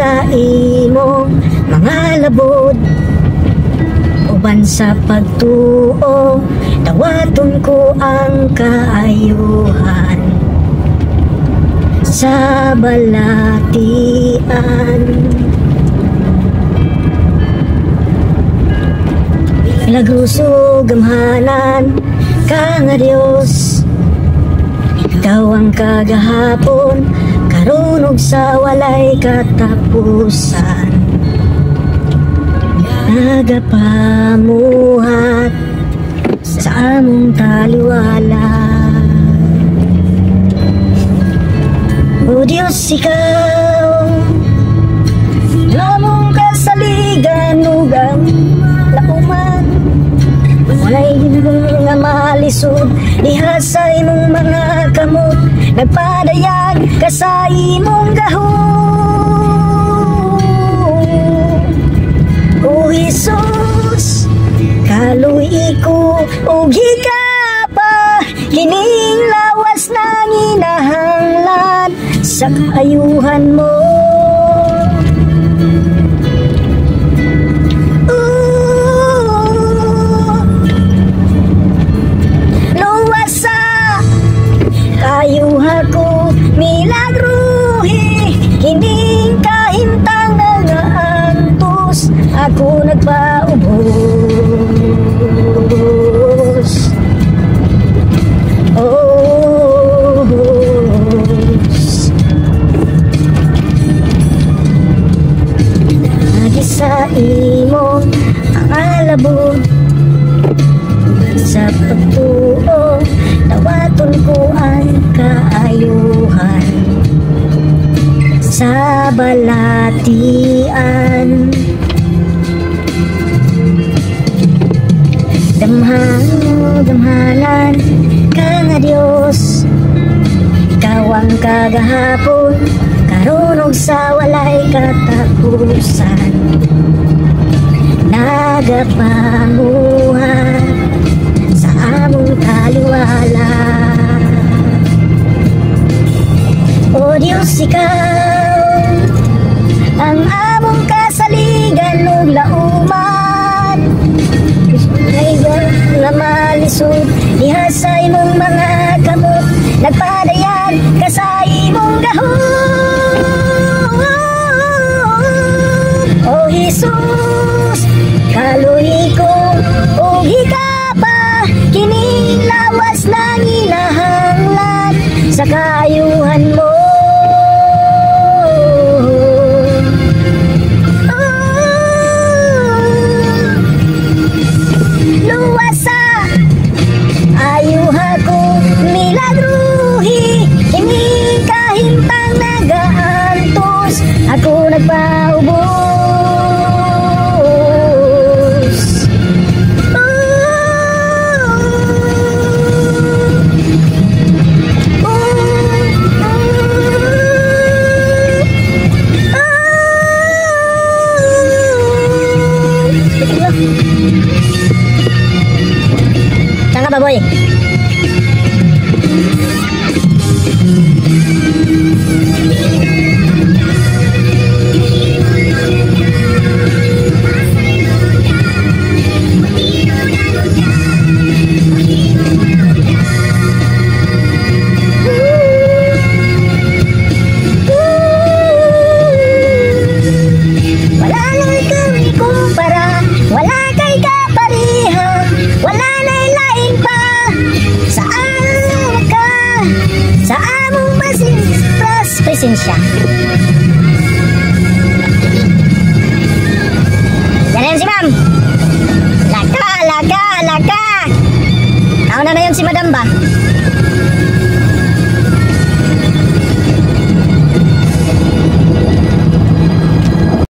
sa imong mga labod, uban sa pagtuo, dawaton ko ang kaayuhan sa balatian. Lagusog gamhanan ka nga Dios, ikaw ang kagahapon, karunog sa walay katapusan. Nagapamuhat sa among taliwala. O Diyos, ikaw lamong kasaligan ugang lauman, walay nga malisod diha sa imong mga kamot, nagpadayag ka sa imong gahom. O Jesus, kaluy ko ug higapa, kining lawas nang inahanglan sa kaayuhan mo. Luwasa kayuha ko milagruhi, kining kahimtang nga antos ako nagpaubos. Oh, lagi sa imo ang alabod, sa pagtuo dawaton ko ang kaayuhan sa balatian. Damhanan ka nga Dios, ikaw ang kagahapon, karunog sa walay katapusan. Nagapamuhat sa among taliwala. O Diyos, ikaw ang among kasaligan ug lauman, nga malisod diha sa imong mga kamot, nagpadayag ka sa imong gahom. O Jesus, kaluhi ko ug higapa, kining lawas nang inahanglan sa kaayuhan mo. Luwasa ayuha ko milagruhi, kining kahimtang nagaantos ako nagpaubos. Saan ka ba, boy? Wala nang kami kumpara, wala kay kaparihan, wala na'y lain pa sa among ka, sa among presensya. Yan si ma'am. Laka. Nauna na yun si madam ba?